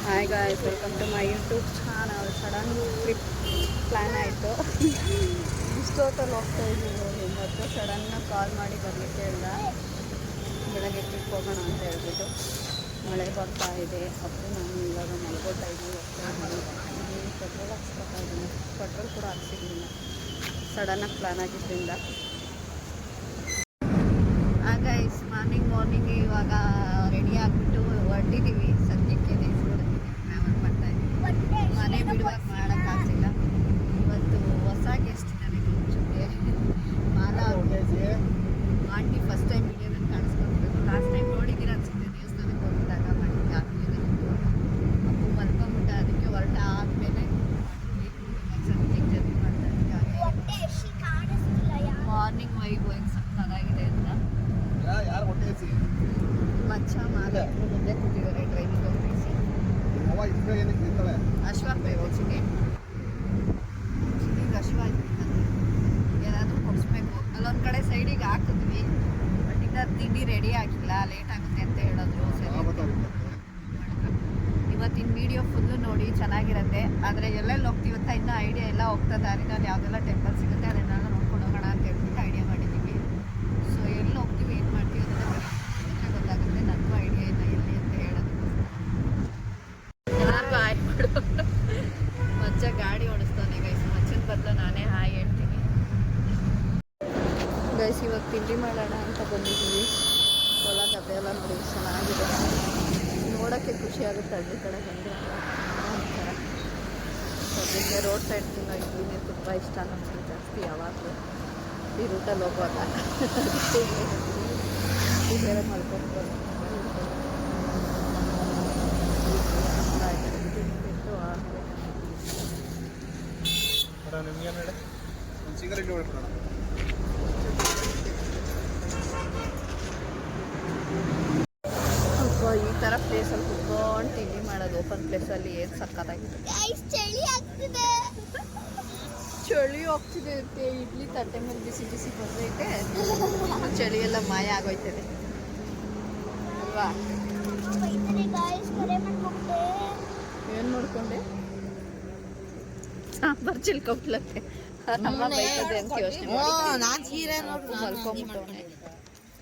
Hi guys, welcome to my YouTube channel. Sudden trip plan ಆಯಿತು. ಇಷ್ಟೊತ್ತಲ್ಲಿ ಹೋಗ್ತಾ ಇದ್ದೀವಿ ನೋಡಿ. ಮತ್ತು ಸಡನ್ನಾಗಿ ಕಾಲ್ ಮಾಡಿ ಬರಲಿಕ್ಕೆ ಇಲ್ಲ, ಬೆಳಗ್ಗೆ ಟ್ರಿಪ್ ಹೋಗೋಣ ಅಂತ ಹೇಳ್ಬಿಟ್ಟು. ಮಳೆ ಬರ್ತಾ ಇದೆ. ಅప్పుడు ನಾನು ಇವಾಗ ಮಲ್ಕೋತಾ ಇದ್ದೀವಿ, ಹೋಗ್ತಾ ಇದ್ದೀನಿ. ಪೆಟ್ರೋಲ್ ಹಾಕ್ಸ್ಕೊತಾ ಇದ್ದೀನಿ. ಪೆಟ್ರೋಲ್ ಕೂಡ ಹಾಕ್ಸಿರ್ಲಿಲ್ಲ, ಸಡನ್ನಾಗಿ ಪ್ಲ್ಯಾನ್ ಆಗಿದ್ದರಿಂದ. ಗೈಸ್, ಮಾರ್ನಿಂಗ್ ಇವಾಗ ರೆಡಿ ಆಗಿಬಿಟ್ಟು ಹೊರಟಿದ್ದೀವಿ. ಸದ್ಯಕ್ಕೆ ಟ್ರಾವೆಲ್ ಮಾಡ್ತಾ ಇದ್ದೀವಿ. ಮನೆ ಬಿಡುವಾಗ ಮಾಡೋಕ್ಕಾಗ್ತಿಲ್ಲ. ಇವತ್ತು ಹೊಸ ಗೆಸ್ಟ್ ನನಗೆ ಜೊತೆ ಮಾಲಾ ಆಂಟಿ ಫಸ್ಟ್ ಟೈಮ್ ವಿಡಿಯೋದಲ್ಲಿ ಕಾಣಿಸ್ಕೊಳ್ಬೇಕು. ಲಾಸ್ಟ್ ಟೈಮ್ ನೋಡಿದ್ದೀರ ಅನ್ಸುತ್ತೆ, ದೇವಸ್ಥಾನಕ್ಕೆ ಹೋಗಿದ್ದಾಗ ಮಾಡಿದ್ದೆ. ಆದಮೇಲೆ ಅಪ್ಪು ಮಲ್ಕೊಂಬಿಟ್ಟ, ಅದಕ್ಕೆ ಹೊರಟ ಆದಮೇಲೆ ಸದ್ಯಕ್ಕೆ ಜರ್ನಿ ಮಾಡ್ತಾ ಇದ್ದೀವಿ. ಮಾರ್ನಿಂಗ್ ವೈಬ್ ಸಕ್ಕತ್ತಾಗಿದೆ ಅಂತ ಮಚ್ಚ ಮಾಲೆ ಮುಂದೆ ಕೂತಿದ್ದಾರೆ ಡ್ರೈವಿಂಗ್ ಹೋಗಿಸಿ. ಅಶ್ವ ಬೇಕು ಈಗ ಅಶ್ವ ಏನಾದರೂ ಕೊಡಿಸ್ಬೇಕು. ಅಲ್ಲೊಂದು ಕಡೆ ಸೈಡಿಗೆ ಹಾಕಿದ್ವಿ, ಬಟ್ ಇನ್ನು ತಿಂಡಿ ರೆಡಿ ಆಗಿಲ್ಲ, ಲೇಟ್ ಆಗುತ್ತೆ ಅಂತ ಹೇಳಿದ್ರು. ಸರಿ, ಇವತ್ತಿನ ವಿಡಿಯೋ ಫುಲ್ಲು ನೋಡಿ, ಚೆನ್ನಾಗಿರುತ್ತೆ. ಆದರೆ ಎಲ್ಲೆಲ್ಲಿ ಹೋಗ್ತೀವಿ ಅಂತ ಇನ್ನೂ ಐಡಿಯಾ ಎಲ್ಲ. ಹೋಗ್ತಾ ದಾರಿನಲ್ಲಿ ಯಾವುದೆಲ್ಲ ಟೆಂಪಲ್ ಸಿಗುತ್ತೆ ಅದನ್ನೆಲ್ಲ ನೋಡ್ಕೊಂಡು ಹೋಗೋಣ ಅಂತ ಹೇಳ್ಬಿಟ್ಟು ಐಡಿಯಾ ಮಾಡಿದ್ದೀವಿ. ಸೊ ಎಲ್ಲಿ ಹೋಗ್ತೀವಿ, ಏನು ಮಾಡ್ತೀವಿ ಅದೆಲ್ಲ ಗೊತ್ತಾಗುತ್ತೆ. ನನಗೂ ಐಡಿಯಾ ಇಲ್ಲ ಎಲ್ಲಿ ಅಂತ ಹೇಳೋದು. ಎಲ್ಲರಿಗೂ ಹಾಯ್ ಮಾಡು. ಮಚ್ಚ ಗಾಡಿ ಓಡಿಸ್ತಾನೆ ಗೈಸ್. ಮಚ್ಚನ ಬದಲು ನಾನೇ ಹಾಯ್ ಹೇಳ್ತೀನಿ. ಗೈಸ್, ಇವಾಗ ತಿಂಡಿ ಮಾಡೋಣ ಅಂತ ಬಂದಿದ್ದೀವಿ. ಹೊಲ ಗದ್ದೆ ಎಲ್ಲ ನೋಡಿ ಚೆನ್ನಾಗಿದೆ, ನೋಡೋಕ್ಕೆ ಖುಷಿ ಆಗುತ್ತೆ. ಹಳ್ಳಿ ಕಡೆ ಬಂದರೆ ಒಂಥರ. ಸದ್ಯಕ್ಕೆ ರೋಡ್ ಸೈಡ್ ತಿನ್ನೋ ಇಡ್ಲಿನೇ ತುಂಬ ಇಷ್ಟ ನಮಗೆ ಜಾಸ್ತಿ. ಯಾವಾಗಲೂ ಈ ರೂಟಲ್ಲಿ ಹೋಗುವಾಗ ಬೇರೆ ಮಾಡ್ಕೊಂಡು ತಿನ್ಬಿಟ್ಟು ಈ ಥರ ಪ್ಲೇಸಲ್ಲಿ ಕುತ್ಕೊಂಡು ತಿಂಡಿ ಮಾಡೋದು, ಓಪನ್ ಪ್ಲೇಸಲ್ಲಿ ಏನು ಸಕ್ಕತ್ತಾಗಿದೆ. ಚಳಿ ಹೋಗ್ತಿದೆ ಅಂತೆ. ಇಡ್ಲಿ ತಟ್ಟೆ ಮೇಲೆ ಬಿಸಿ ಬಿಸಿ ಬರ್ತೈತೆ, ಚಳಿ ಎಲ್ಲ ಮಾಯ ಆಗೋಯ್ತದೆ ಅಲ್ವಾ? ಏನು ನೋಡ್ಕೊಂಡೆ? ಸಾಂಬಾರು ಚಿಲ್ಕೊಬ್ಲತ್ತೆ ನಮ್ಮ ಬೈತದೆ ಅಂತ ಯೋಚನೆ ಮಲ್ಕೊಂಬಿಟ್ಟವನೆ.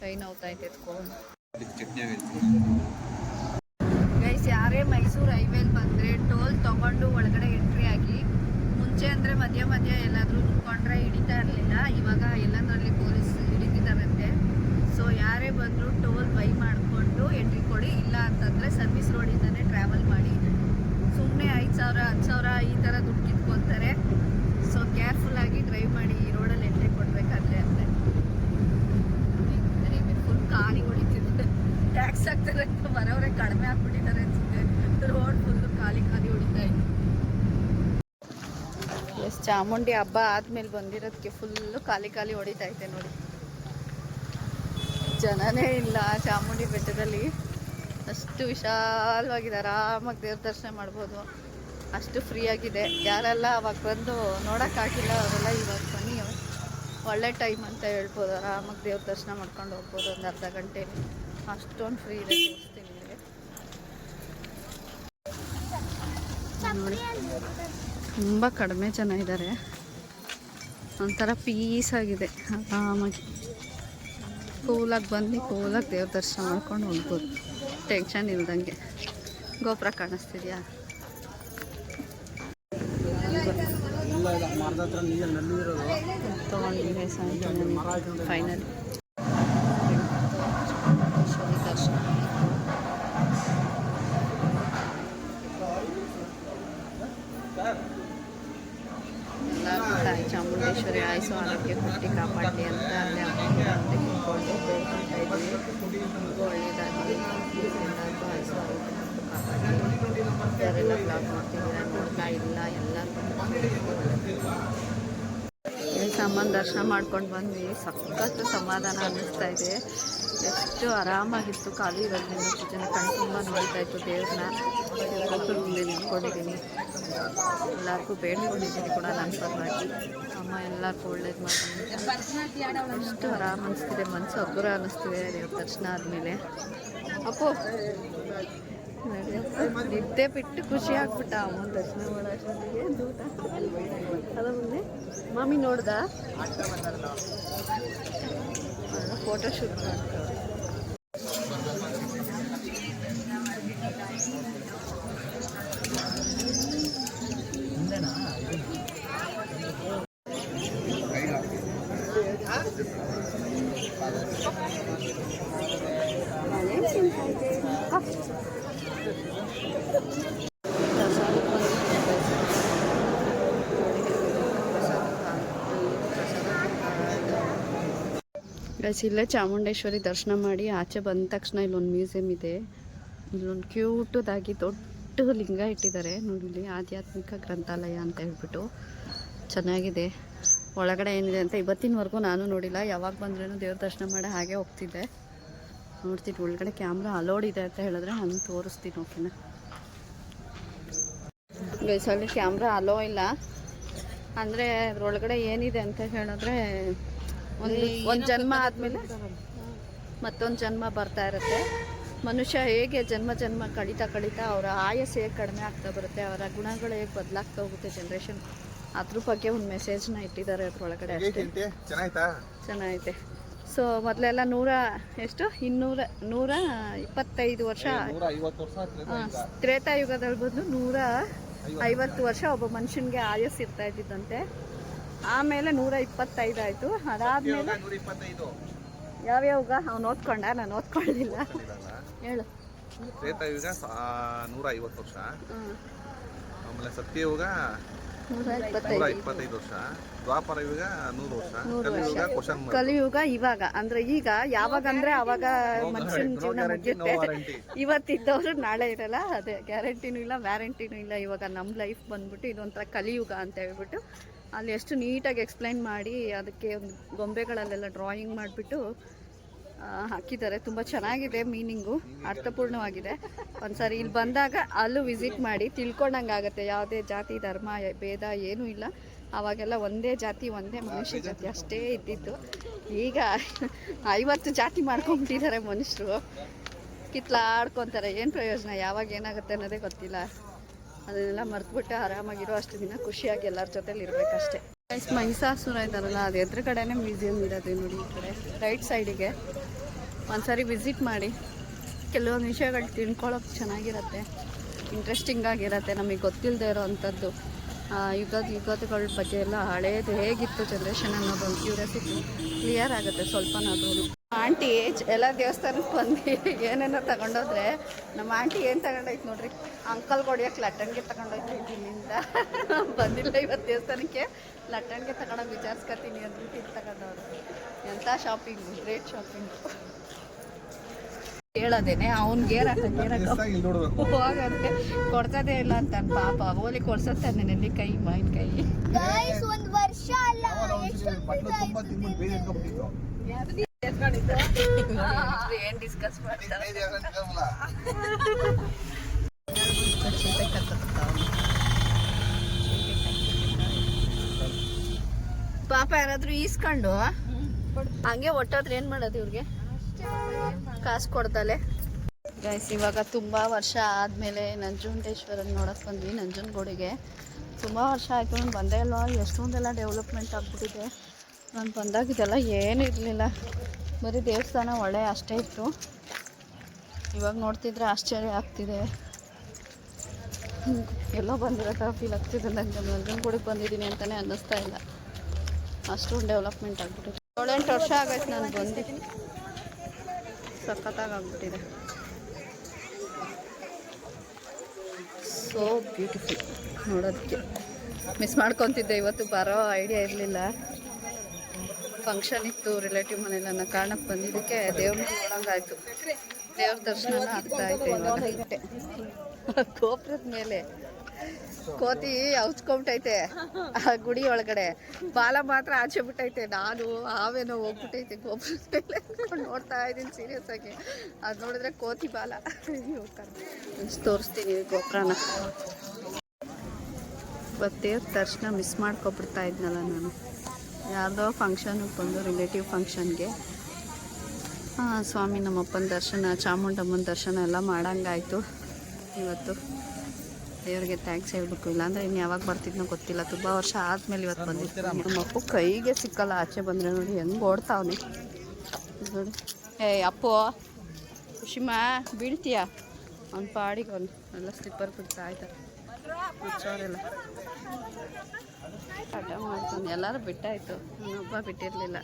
ಕೈ ನೋವ್ತೈತೆ ಎತ್ಕೊಂಡು. ಗೈಸ್, ಯಾರೇ ಮೈಸೂರು ಹೈವೇಲಿ ಬಂದರೆ ಟೋಲ್ ತೊಗೊಂಡು ಒಳಗಡೆ ಎಂಟ್ರಿ ಆಗಿ. ಮುಂಚೆ ಅಂದರೆ ಮಧ್ಯ ಎಲ್ಲಾದರೂ ನಿಂತ್ಕೊಂಡ್ರೆ ಹಿಡಿತಾ ಇರಲಿಲ್ಲ, ಇವಾಗ ಎಲ್ಲದರಲ್ಲಿ ಪೊಲೀಸ್ ಹಿಡಿತಿದ್ದಾರಂತೆ. ಸೊ ಯಾರೇ ಬಂದರೂ ಟೋಲ್ ಬೈ ಮಾಡಿಕೊಂಡು ಎಂಟ್ರಿ ಕೊಡಿ, ಇಲ್ಲ ಅಂತಂದರೆ ಸರ್ವಿಸ್ ರೋಡಿಂದನೇ ಟ್ರಾವೆಲ್ ಮಾಡಿ. ಸುಮ್ಮನೆ 5,000 10,000 ಈ ಥರ ದುಡ್ಡು ಕಿತ್ಕೊಳ್ತಾರೆ. ಸೊ ಕೇರ್ಫುಲ್ಲಾಗಿ ಡ್ರೈವ್ ಮಾಡಿ ಈ ರೋಡಲ್ಲಿ ಎಂಟ್ರಿ ಕೊಡಬೇಕಾದ್ರೆ ಅಂದರೆ. ಫುಲ್ ಖಾಲಿ ಹೊಡಿತಿದ್ದಾರೆ, ಟ್ಯಾಕ್ಸ್ ಆಗ್ತಾರೆ ಅಂತ ಬರೋವ್ರೆ ಕಡಿಮೆ ಆಗ್ಬಿಟ್ಟಿದ್ದಾರೆ ಅನ್ಸುತ್ತೆ. ರೋಡ್ ಫುಲ್ಲು ಖಾಲಿ ಹೊಡಿತಾ ಇದೆ. ಎಸ್, ಚಾಮುಂಡಿ ಹಬ್ಬ ಆದಮೇಲೆ ಬಂದಿರೋದಕ್ಕೆ ಫುಲ್ಲು ಖಾಲಿ ಹೊಡಿತಾ ಐತೆ ನೋಡಿ. ಜನನೇ ಇಲ್ಲ ಚಾಮುಂಡಿ ಬೆಟ್ಟದಲ್ಲಿ. ಅಷ್ಟು ವಿಶಾಲವಾಗಿದೆ, ಆರಾಮಾಗಿ ದೇವ್ರ ದರ್ಶನ ಮಾಡ್ಬೋದು. ಅಷ್ಟು ಫ್ರೀಯಾಗಿದೆ. ಯಾರೆಲ್ಲ ಅವಾಗ ಬಂದು ನೋಡೋಕ್ಕಾಗಿಲ್ಲ ಅವರೆಲ್ಲ ಇವಾಗ ಬನ್ನಿ, ಒಳ್ಳೆ ಟೈಮ್ ಅಂತ ಹೇಳ್ಬೋದು. ಆರಾಮಾಗಿ ದೇವ್ರ ದರ್ಶನ ಮಾಡ್ಕೊಂಡು ಹೋಗ್ಬೋದು ಒಂದು ಅರ್ಧ ಗಂಟೆ. ಅಷ್ಟೊಂದು ಫ್ರೀ ಇದೆ, ತೋರಿಸ್ತೀನಿ ನಿಮಗೆ ನೋಡಿ. ತುಂಬ ಕಡಿಮೆ ಜನ ಇದ್ದಾರೆ, ಒಂಥರ ಪೀಸಾಗಿದೆ. ಆರಾಮಾಗಿ ಕೂಲಾಗಿ ಬಂದು ಕೂಲಾಗಿ ದೇವ್ರ ದರ್ಶನ ಮಾಡ್ಕೊಂಡು ಹೋಗ್ಬೋದು, ಟೆನ್ಷನ್ ಇಲ್ದಂಗೆ. ಗೋಪುರ ಕಾಣಿಸ್ತಿದ್ಯಾ? ತೊಗೊಂಡಿದ್ದೆ ಫೈನಲ್ ದರ್ಶನ. ಎಲ್ಲರಿಗೂ ತಾಯಿ ಚಾಮುಂಡೇಶ್ವರಿ ಆಯಸ್ಸು ಆರೋಗ್ಯ ಕೊಟ್ಟು ಕಾಪಾಡಲಿ ಅಂತ ಅಲ್ಲೇ ಮುಂದೆ ಕೂತ್ಕೊಂಡು ಬೇಡ್ಕೊಳ್ತಾ ಇದ್ದೀವಿ. ಒಳ್ಳೆಯದಾಗಲಿ, ಎಲ್ಲರಿಗೂ ಆಯಸ್ಸು ಆರೋಗ್ಯ ಕೊಟ್ಟು ಕಾಪಾಡಲಿ. ಯಾರೆಲ್ಲ ಬ್ಲಾಗ್ ಮಾಡ್ತಿದ್ದೀರಾ ನೋಡ್ತಾ ಇಲ್ಲ, ಎಲ್ಲರಿಗೂ ಸಾಮಾನು ದರ್ಶನ ಮಾಡ್ಕೊಂಡು ಬಂದ್ವಿ. ಸಖತ್ತು ಸಮಾಧಾನ ಅನ್ನಿಸ್ತಾ ಇದೆ. ಎಷ್ಟು ಆರಾಮಾಗಿತ್ತು, ಖಾಲಿ ಇರೋದ್ರಿಂದ. ಜನ ಕಣ್ಣು ತುಂಬ ನೋಡ್ತಾ ಇತ್ತು ದೇವ್ರನ್ನ. ಮುಂದೆ ನಿಂತ್ಕೊಂಡಿದ್ದೀನಿ, ಎಲ್ಲರಿಗೂ ಬೇಡ್ಕೊಂಡಿದ್ದೀನಿ ಕೂಡ ನನ್ನ ಪರವಾಗಿ. ಅಮ್ಮ ಎಲ್ಲರಿಗೂ ಒಳ್ಳೇದು ಮಾಡ್ಕೊಂಡು ಎಷ್ಟು ಆರಾಮ ಅನಿಸ್ತಿದೆ, ಮನಸ್ಸು ಹಗುರ ಅನ್ನಿಸ್ತಿದೆ ದೇವ್ರ ದರ್ಶನ ಆದಮೇಲೆ. ಅಪ್ಪು ನಿದ್ದೆ ಬಿಟ್ಟು ಖುಷಿ ಆಗ್ಬಿಟ್ಟ ಅಮ್ಮನ ದರ್ಶನ ಮಾಡೋಷ್ಟೊತ್ತಿಗೆ ದೂತ ಅದ ಮುಂದೆ ಮಾಮಿ ನೋಡ್ದ ಫೋಟೋ ಶೂಟ್ ಮಾಡ್ತಾರೆ. ಗೈಸ್ ಇಲ್ಲೇ ಚಾಮುಂಡೇಶ್ವರಿ ದರ್ಶನ ಮಾಡಿ ಆಚೆ ಬಂದ ತಕ್ಷಣ ಇಲ್ಲೊಂದು ಮ್ಯೂಸಿಯಂ ಇದೆ. ಇಲ್ಲೊಂದು ಕ್ಯೂಟದಾಗಿ ದೊಡ್ಡ ಲಿಂಗ ಇಟ್ಟಿದ್ದಾರೆ ನೋಡಿ. ಇಲ್ಲಿ ಆಧ್ಯಾತ್ಮಿಕ ಗ್ರಂಥಾಲಯ ಅಂತ ಹೇಳ್ಬಿಟ್ಟು ಚೆನ್ನಾಗಿದೆ. ಒಳಗಡೆ ಏನಿದೆ ಅಂತ ಇವತ್ತಿನವರೆಗೂ ನಾನು ನೋಡಿಲ್ಲ. ಯಾವಾಗ ಬಂದ್ರೂ ದೇವ್ರ ದರ್ಶನ ಮಾಡಿ ಹಾಗೆ ಹೋಗ್ತಿದ್ದೆ. ನೋಡ್ತೀನಿ ಒಳಗಡೆ ಕ್ಯಾಮ್ರಾ ಅಲೋಡ್ ಇದೆ ಅಂತ ಹೇಳಿದ್ರೆ ನಾನು ತೋರಿಸ್ತೀನಿ. ಓಕೆನಾ ಗೈಸ್, ಅಲ್ಲಿ ಕ್ಯಾಮ್ರಾ ಅಲೋ ಇಲ್ಲ ಅಂದರೆ ಅದ್ರೊಳಗಡೆ ಏನಿದೆ ಅಂತ ಹೇಳಿದ್ರೆ ಒಂದು ಜನ್ಮ ಆದಮೇಲೆ ಮತ್ತೊಂದು ಜನ್ಮ ಬರ್ತಾ ಇರುತ್ತೆ. ಮನುಷ್ಯ ಹೇಗೆ ಜನ್ಮ ಕಳೀತಾ ಅವರ ಆಯಸ್ಸು ಹೇಗೆ ಕಡಿಮೆ ಆಗ್ತಾ ಬರುತ್ತೆ, ಅವರ ಗುಣಗಳು ಹೇಗೆ ಬದಲಾಗ್ತಾ ಹೋಗುತ್ತೆ ಜನ್ರೇಷನ್, ಅದ್ರ ಬಗ್ಗೆ ಒಂದು ಮೆಸೇಜ್ನ ಇಟ್ಟಿದ್ದಾರೆ ಅದ್ರೊಳಗಡೆ. ಅಷ್ಟೇ ಚೆನ್ನಾಗೈತೆ. ಸೊ ಮೊದಲೆಲ್ಲ 125 ವರ್ಷ ತ್ರೇತಾಯುಗದಲ್ಲಿ ಬಂದು 150 ವರ್ಷ ಒಬ್ಬ ಮನುಷ್ಯನಿಗೆ ಆಯಸ್ಸು ಇರ್ತಾ ಇದ್ದಿದ್ದಂತೆ. ಆಮೇಲೆ 125 ಆಯಿತು. ಅದಾದಮೇಲೆ ಯಾವ್ಯಾವಾಗ ಅವ್ನು ಓದ್ಕೊಂಡ? ನಾನು ಓದ್ಕೊಳ್ಳಿಲ್ಲ. ಹೇಳು. ತ್ರೇತಾಯುಗ 150 ವರ್ಷ, ಆಮೇಲೆ ಸತ್ಯಯುಗ 125 ವರ್ಷ, ದ್ವಾಪರ ಯುಗ 100 ವರ್ಷ, ಕಲಿಯುಗ ಇವಾಗ ಅಂದ್ರೆ ಈಗ ಯಾವಾಗ ಅಂದ್ರೆ ಅವಾಗ ಮನುಷ್ಯನ ಜೀವನ ಮುಗಿಯುತ್ತೆ. ಇವತ್ತಿದ್ದವರು ನಾಳೆ ಇರಲ್ಲ. ಅದೇ ಗ್ಯಾರಂಟಿನೂ ಇಲ್ಲ, ವ್ಯಾರಂಟಿನೂ ಇಲ್ಲ. ಇವಾಗ ನಮ್ಮ ಲೈಫ್ ಬಂದ್ಬಿಟ್ಟು ಇದೊಂಥರ ಕಲಿಯುಗ ಅಂತ ಹೇಳ್ಬಿಟ್ಟು ಅಲ್ಲಿ ಎಷ್ಟು ನೀಟಾಗಿ ಎಕ್ಸ್ಪ್ಲೈನ್ ಮಾಡಿ ಅದಕ್ಕೆ ಒಂದು ಗೊಂಬೆಗಳಲ್ಲೆಲ್ಲ ಡ್ರಾಯಿಂಗ್ ಮಾಡಿಬಿಟ್ಟು ಹಾಕಿದ್ದಾರೆ. ತುಂಬ ಚೆನ್ನಾಗಿದೆ, ಮೀನಿಂಗು ಅರ್ಥಪೂರ್ಣವಾಗಿದೆ. ಒಂದ್ಸರಿ ಇಲ್ಲಿ ಬಂದಾಗ ಅಲ್ಲೂ ವಿಸಿಟ್ ಮಾಡಿ ತಿಳ್ಕೊಂಡಂಗೆ ಆಗುತ್ತೆ. ಯಾವುದೇ ಜಾತಿ ಧರ್ಮ ಭೇದ ಏನೂ ಇಲ್ಲ. ಆವಾಗೆಲ್ಲ ಒಂದೇ ಜಾತಿ ಒಂದೇ ಮನುಷ್ಯ ಜಾತಿ ಅಷ್ಟೇ ಇದ್ದಿತ್ತು. ಈಗ 50 ಜಾತಿ ಮಾಡ್ಕೊಂಬಿಟ್ಟಿದ್ದಾರೆ ಮನುಷ್ಯರು. ಕಿತ್ಲಾಡ್ಕೊತಾರೆ. ಏನು ಪ್ರಯೋಜನ? ಯಾವಾಗ ಏನಾಗುತ್ತೆ ಅನ್ನೋದೇ ಗೊತ್ತಿಲ್ಲ. ಅದನ್ನೆಲ್ಲ ಮರ್ತ್ಬಿಟ್ಟು ಆರಾಮಾಗಿರೋ ಅಷ್ಟು ದಿನ ಖುಷಿಯಾಗಿ ಎಲ್ಲರ ಜೊತೆಲಿ ಇರಬೇಕಷ್ಟೇ. ಮಹಿಷಾಸುರ ಇದ್ದಾರಲ್ಲ, ಅದು ಎದುರುಗಡೆನೇ ಮ್ಯೂಸಿಯಂ ಇರೋದು ನೋಡಿ. ಈ ಕಡೆ ರೈಟ್ ಸೈಡಿಗೆ ಒಂದ್ಸರಿ ವಿಸಿಟ್ ಮಾಡಿ. ಕೆಲವೊಂದು ವಿಷಯಗಳು ತಿಳ್ಕೊಳ್ಳೋಕೆ ಚೆನ್ನಾಗಿರುತ್ತೆ, ಇಂಟ್ರೆಸ್ಟಿಂಗ್ ಆಗಿರುತ್ತೆ. ನಮಗೆ ಗೊತ್ತಿಲ್ಲದೆ ಇರೋ ಅಂಥದ್ದು ಯುಗಗಳ ಬಗ್ಗೆ ಎಲ್ಲ ಹಳೇದು ಹೇಗಿತ್ತು ಜನ್ರೇಷನ್ ಅನ್ನೋದು ಒಂದು ಕ್ಯೂರಿಯಾಸಿಟಿ ಕ್ಲಿಯರ್ ಆಗುತ್ತೆ ಸ್ವಲ್ಪನಾದ್ರೂ. ಆಂಟಿ ಎಲ್ಲ ದೇವಸ್ಥಾನಕ್ಕೆ ಬಂದು ಏನೇನೋ ತಗೊಂಡೋದ್ರೆ ನಮ್ಮ ಆಂಟಿ ಏನು ತಗೊಂಡೋಯ್ತು ನೋಡ್ರಿ, ಅಂಕಲ್ ಹೊಡಿಯೋಕೆ ಲಟ್ಟಣಿಗೆ ತಗೊಂಡೋಯ್ತು. ಇಲ್ಲಿಂದ ಬಂದಿಲ್ಲ ಇವತ್ತು ದೇವಸ್ಥಾನಕ್ಕೆ, ಲಟ್ಟಣಿಗೆ ತಗೊಂಡೋಗಿ ವಿಚಾರಿಸ್ಕೊತೀನಿ ಅಂದ್ಬಿಟ್ಟು ಇದು ತಗೊಂಡವ್ರು. ಎಂಥ ಶಾಪಿಂಗು, ಗ್ರೇಟ್ ಶಾಪಿಂಗು. ಹೇಳೋದೇನೆ ಅವ್ನಿಗೆ ಹೋಗಂತೆ ಕೊಡ್ಸೋದೇ ಇಲ್ಲ ಅಂತ ಪಾಪ. ಹೋಲಿ ಕೊಡ್ಸತ್ತಾನೆ ನೆಲ್ಲಿಕಾಯಿ ಮಾವಿನಕಾಯಿ. ಏನ್ ಡಿಸ್ಕಸ್ ಮಾಡ್ತಾರೆ ಪಾಪ. ಯಾರಾದ್ರೂ ಈಸ್ಕೊಂಡು ಹಂಗೆ ಒಟ್ಟೋದ್ರೆ ಏನ್ ಮಾಡೋದು ಇವ್ರಿಗೆ? ಕಾಸು ಕೊಡ್ದಲೆ. ಗೈಸ್ ಇವಾಗ ತುಂಬ ವರ್ಷ ಆದಮೇಲೆ ನಂಜುಂಡೇಶ್ವರನ ನೋಡೋಕೆ ಬಂದ್ವಿ, ನಂಜನಗೂಡಿಗೆ. ತುಂಬ ವರ್ಷ ಆಯಿತು ನಾನು ಬಂದೇ ಇಲ್ವಾ. ಎಷ್ಟೊಂದೆಲ್ಲ ಡೆವಲಪ್ಮೆಂಟ್ ಆಗಿಬಿಟ್ಟಿದೆ. ನಾನು ಬಂದಾಗಿದ್ದೆಲ್ಲ ಏನೂ ಇರಲಿಲ್ಲ, ಬರೀ ದೇವಸ್ಥಾನ ಒಳ್ಳೆ ಅಷ್ಟೇ ಇತ್ತು. ಇವಾಗ ನೋಡ್ತಿದ್ರೆ ಆಶ್ಚರ್ಯ ಆಗ್ತಿದೆ. ಎಲ್ಲೋ ಬಂದಿರೋ ಥರ ಫೀಲ್ ಆಗ್ತಿದೆ. ನನಗೆ ನಂಜನಗೂಡಿಗೆ ಬಂದಿದ್ದೀನಿ ಅಂತಲೇ ಅನ್ನಿಸ್ತಾ ಇಲ್ಲ, ಅಷ್ಟೊಂದು ಡೆವಲಪ್ಮೆಂಟ್ ಆಗಿಬಿಟ್ಟಿದೆ. 7-8 ವರ್ಷ ಆಗೈತೆ ನಾನು ಬಂದಿದ್ದೀನಿ. ಸಖತ್ತಾಗಿ ಆಗ್ಬಿಟ್ಟಿದೆ. ಸೋ ಬ್ಯೂಟಿಫುಲ್ ನೋಡೋದಕ್ಕೆ. ಮಿಸ್ ಮಾಡ್ಕೊತಿದ್ದೆ, ಇವತ್ತು ಬರೋ ಐಡಿಯಾ ಇರಲಿಲ್ಲ. ಫಂಕ್ಷನ್ ಇತ್ತು ರಿಲೇಟಿವ್ ಮನೇಲಿ ಅನ್ನೋ ಕಾರಣಕ್ಕೆ ಬಂದಿದ್ದಕ್ಕೆ ದೇವ್ರನ್ನ ನೋಡೋಂಗಾಯ್ತು. ದೇವ್ರ ದರ್ಶನ ಆಗ್ತಾ ಐತೆ. ಇವಾಗ ಗೋಪುರದ ಮೇಲೆ ಕೋತಿ ಔಚ್ಕೊಂಬಿಟ್ಟೈತೆ ಆ ಗುಡಿ ಒಳಗಡೆ. ಬಾಲ ಮಾತ್ರ ಆಚೆ ಬಿಟ್ಟೈತೆ. ನಾನು ಆವೇನೋ ಹೋಗ್ಬಿಟ್ಟೈತೆ ಗೋಪುರದ ಮೇಲೆ ನೋಡ್ತಾ ಇದ್ದೀನಿ ಸೀರಿಯಸ್ ಆಗಿ. ಅದು ನೋಡಿದ್ರೆ ಕೋತಿ ಬಾಲ ತೋರಿಸ್ತೀನಿ ಗೋಪುರನ. ದೇವ್ರ ದರ್ಶನ ಮಿಸ್ ಮಾಡ್ಕೊಬಿಡ್ತಾ ಇದ್ನಲ್ಲ ನಾನು. ಯಾರ್ದೋ ಫಂಕ್ಷನ್ಗೆ ಬಂದು ರಿಲೇಟಿವ್ ಫಂಕ್ಷನ್ಗೆ ಸ್ವಾಮಿ ನಮ್ಮಪ್ಪನ ದರ್ಶನ, ಚಾಮುಂಡಮ್ಮನ ದರ್ಶನ ಎಲ್ಲ ಮಾಡೋಂಗಾಯ್ತು. ಇವತ್ತು ದೇವ್ರಿಗೆ ಥ್ಯಾಂಕ್ಸ್ ಹೇಳ್ಬೇಕು. ಇಲ್ಲಾಂದರೆ ಇನ್ನು ಯಾವಾಗ ಬರ್ತಿದ್ನೋ ಗೊತ್ತಿಲ್ಲ. ತುಂಬ ವರ್ಷ ಆದಮೇಲೆ ಇವತ್ತು ಬಂದಿತ್ತು. ನಮ್ಮ ಅಪ್ಪು ಕೈಗೆ ಸಿಕ್ಕಲ್ಲ ಆಚೆ ಬಂದರೆ ನೋಡಿ ಹೆಂಗೆ ಓಡ್ತಾವನಿ ನೋಡಿ. ಅಪ್ಪು ಖುಷಿಮಾ ಬೀಳ್ತೀಯ ಅವ್ನ ಪಾಡಿಗೆ ಅವನು ಎಲ್ಲ ಸ್ಲಿಪ್ಪರ್ ಬಿಡ್ತಾ ಇದ್ದಾರೆ ಹುಚ್ಚೋರೆಲ್ಲ ಆಟ ಮಾಡ್ತಾನೆ. ಎಲ್ಲರೂ ಬಿಟ್ಟಾಯಿತು, ನಾನೊಬ್ಬ ಬಿಟ್ಟಿರಲಿಲ್ಲ.